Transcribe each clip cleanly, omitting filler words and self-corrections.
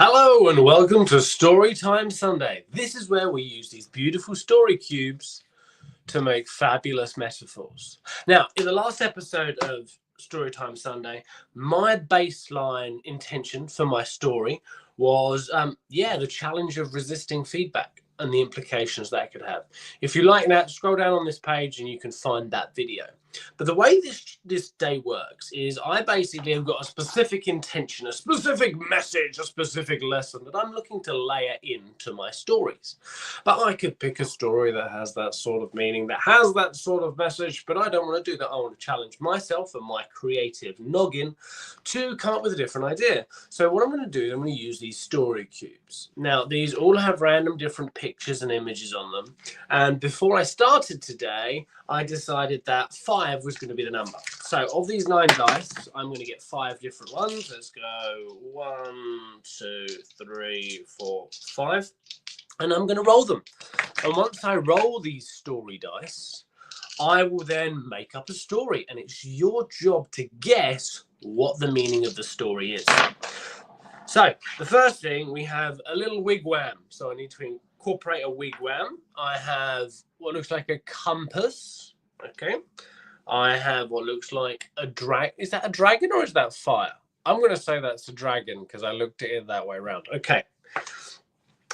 Hello and welcome to Storytime Sunday. This is where we use these beautiful story cubes to make fabulous metaphors. Now, in the last episode of Storytime Sunday, my baseline intention for my story was, the challenge of resisting feedback and the implications that could have. If you like that, scroll down on this page and you can find that video. But the way this day works is I basically have got a specific intention, a specific message, a specific lesson that I'm looking to layer into my stories. But I could pick a story that has that sort of meaning, that has that sort of message, but I don't want to do that. I want to challenge myself and my creative noggin to come up with a different idea. So what I'm going to do, I'm going to use these story cubes. Now, these all have random different pictures and images on them. And before I started today, I decided that 5 was going to be the number. So of these 9 dice, I'm going to get 5 different ones. Let's go 1, 2, 3, 4, 5. And I'm going to roll them. And once I roll these story dice, I will then make up a story. And it's your job to guess what the meaning of the story is. So the first thing, we have a little wigwam. So I need to incorporate a wigwam. I have what looks like a compass. Okay. I have what looks like a drag. Is that a dragon or is that fire? I'm going to say that's a dragon because I looked at it that way around. Okay.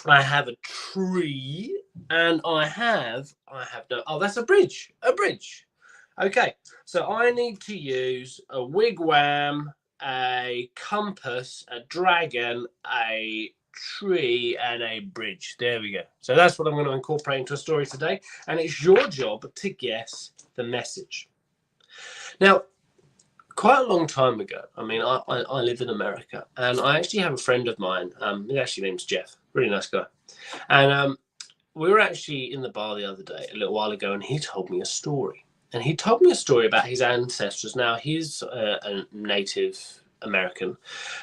I have a tree and I have no, oh, that's a bridge. A bridge. Okay. So I need to use a wigwam, a compass, a dragon, a tree, and a bridge. There we go. So that's what I'm going to incorporate into a story today. And it's your job to guess the message. Now, quite a long time ago, I mean, I live in America, and I actually have a friend of mine. His actually name's Jeff. Really nice guy. And we were actually in the bar the other day, a little while ago, and he told me a story. And he told me a story about his ancestors. Now, he's a Native American.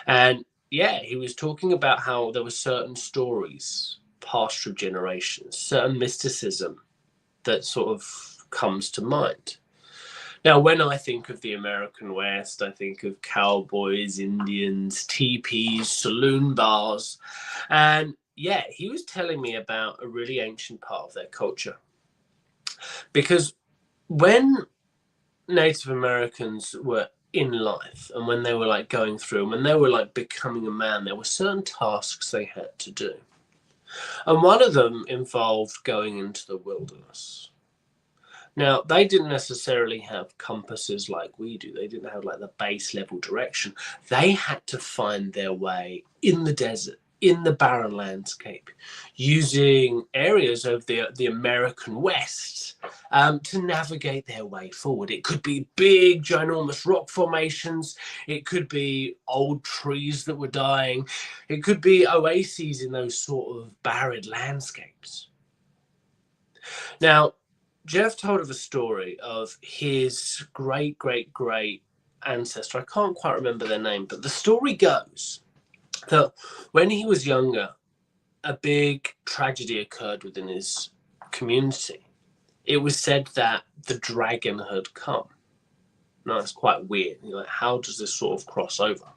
And yeah, he was talking about how there were certain stories passed through generations, certain mysticism that sort of comes to mind. Now, when I think of the American West, I think of cowboys, Indians, teepees, saloon bars. And yeah, he was telling me about a really ancient part of their culture. Because when Native Americans were in life and when they were like going through and when they were like becoming a man, there were certain tasks they had to do. And one of them involved going into the wilderness. Now, they didn't necessarily have compasses like we do. They didn't have like the base level direction. They had to find their way in the desert, in the barren landscape, using areas of the American West to navigate their way forward. It could be big, ginormous rock formations. It could be old trees that were dying. It could be oases in those sort of barren landscapes. Now, Jeff told of a story of his great ancestor. I can't quite remember their name, but the story goes that when he was younger, a big tragedy occurred within his community. It was said that the dragon had come. Now, it's quite weird. You're like, how does this sort of cross over?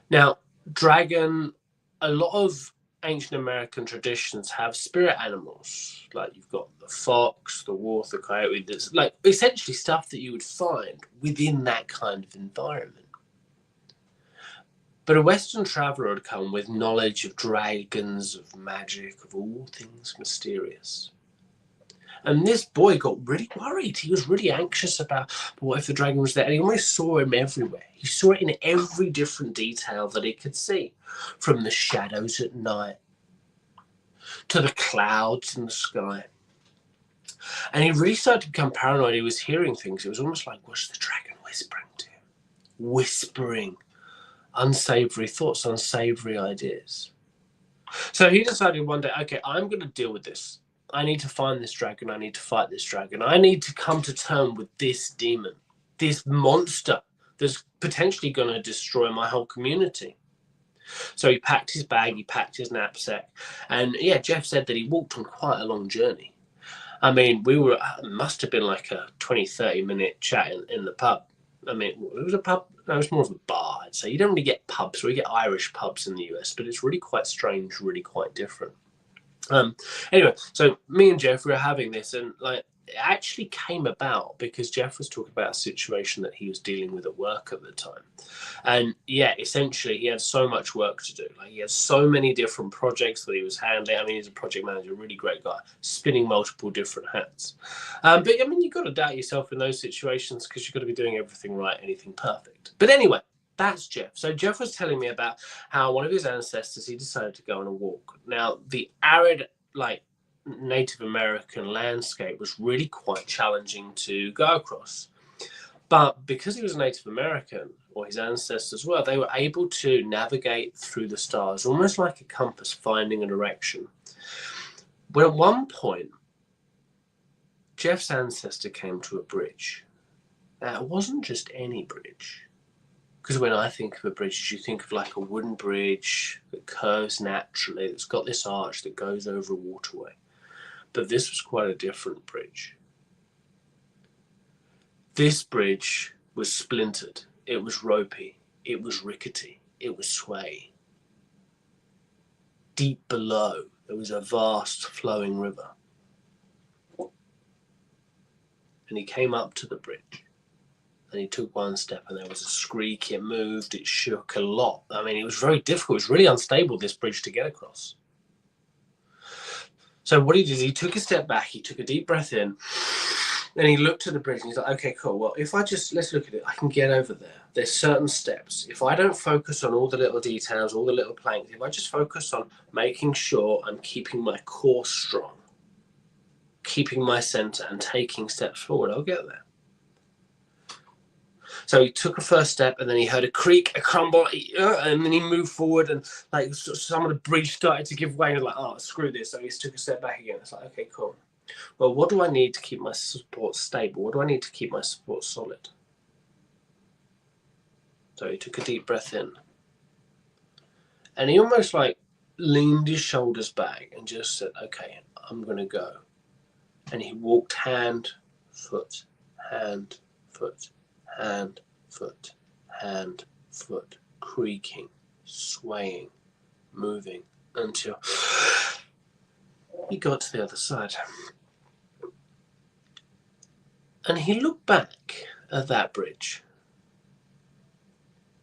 Now, dragon, a lot of ancient American traditions have spirit animals. Like you've got the fox, the wolf, the coyote. That's like essentially stuff that you would find within that kind of environment. But a Western traveller had come with knowledge of dragons, of magic, of all things mysterious. And this boy got really worried. He was really anxious about what if the dragon was there. And he almost saw him everywhere. He saw it in every different detail that he could see, from the shadows at night to the clouds in the sky. And he really started to become paranoid. He was hearing things. It was almost like, was the dragon whispering to him? Whispering unsavory thoughts, unsavory ideas. So he decided one day, okay, I'm going to deal with this. I need to find this dragon. I need to fight this dragon. I need to come to terms with this demon, this monster that's potentially going to destroy my whole community. So he packed his bag, he packed his knapsack. And yeah, Jeff said that he walked on quite a long journey. I mean, must have been like a 20, 30-minute chat in the pub. I mean, it was a pub. No, it was more of a bar, I'd say. You don't really get pubs. We get Irish pubs in the US, but it's really quite strange, really quite different. Anyway, so me and Jeff were having this, and like it actually came about because Jeff was talking about a situation that he was dealing with at work at the time. And yeah, essentially he had so much work to do. Like he had so many different projects that he was handling. I mean, he's a project manager, a really great guy, spinning multiple different hats. But I mean, you've got to doubt yourself in those situations because you've got to be doing everything right, anything perfect. But anyway, that's Jeff. So Jeff was telling me about how one of his ancestors, he decided to go on a walk. Now, the arid, like, Native American landscape was really quite challenging to go across. But because he was a Native American, or his ancestors were, they were able to navigate through the stars, almost like a compass, finding a direction. When at one point, Jeff's ancestor came to a bridge. Now, it wasn't just any bridge. Because when I think of a bridge, you think of like a wooden bridge that curves naturally, that's got this arch that goes over a waterway. But this was quite a different bridge. This bridge was splintered. It was ropey. It was rickety. It was swaying. Deep below, there was a vast flowing river. And he came up to the bridge. And he took one step and there was a squeak. It moved. It shook a lot. I mean, it was very difficult. It was really unstable, this bridge, to get across. So what he did is he took a step back. He took a deep breath in. Then he looked at the bridge and he's like, okay, cool. Well, if I just, let's look at it. I can get over there. There's certain steps. If I don't focus on all the little details, all the little planks, if I just focus on making sure I'm keeping my core strong, keeping my center and taking steps forward, I'll get there. So he took a first step and then he heard a creak, a crumble, and then he moved forward and like some of the bridge started to give way and he was like, oh, screw this. So he just took a step back again. It's like, okay, cool. Well, what do I need to keep my support stable? What do I need to keep my support solid? So he took a deep breath in. And he almost like leaned his shoulders back and just said, okay, I'm going to go. And he walked hand, foot, hand, foot, hand, foot, hand, foot, creaking, swaying, moving until he got to the other side. And he looked back at that bridge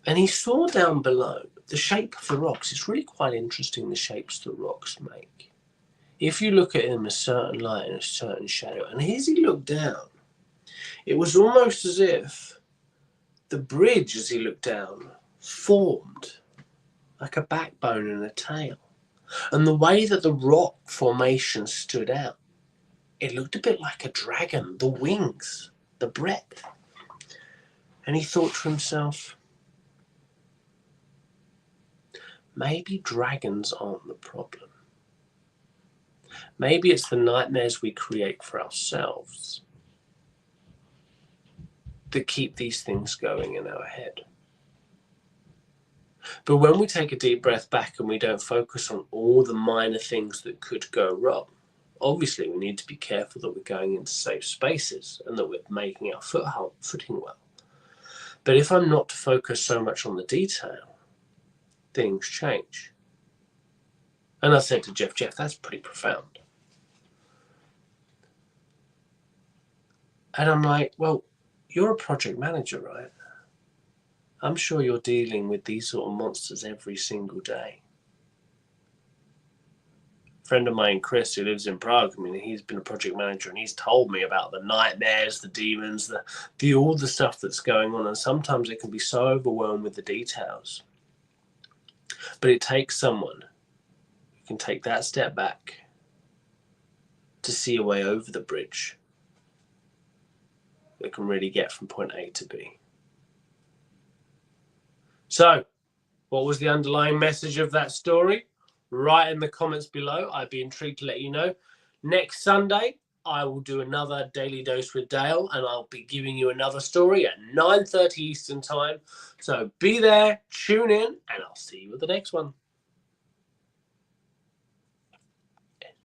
and he saw down below the shape of the rocks. It's really quite interesting, the shapes the rocks make. If you look at them a certain light and a certain shadow, and as he looked down, it was almost as if the bridge, as he looked down, formed like a backbone and a tail. And the way that the rock formation stood out, it looked a bit like a dragon, the wings, the breadth. And he thought to himself, maybe dragons aren't the problem. Maybe it's the nightmares we create for ourselves that keep these things going in our head. But when we take a deep breath back and we don't focus on all the minor things that could go wrong, obviously we need to be careful that we're going into safe spaces and that we're making our footing well. But if I'm not to focus so much on the detail, things change. And I said to Jeff, that's pretty profound. And I'm like, well, you're a project manager, right? I'm sure you're dealing with these sort of monsters every single day. A friend of mine, Chris, who lives in Prague, I mean, he's been a project manager and he's told me about the nightmares, the demons, the all the stuff that's going on. And sometimes it can be so overwhelmed with the details. But it takes someone who can take that step back to see a way over the bridge that can really get from point A to B. So, what was the underlying message of that story? Write in the comments below. I'd be intrigued to let you know. Next Sunday, I will do another Daily Dose with Dale, and I'll be giving you another story at 9:30 Eastern Time. So be there, tune in, and I'll see you at the next one.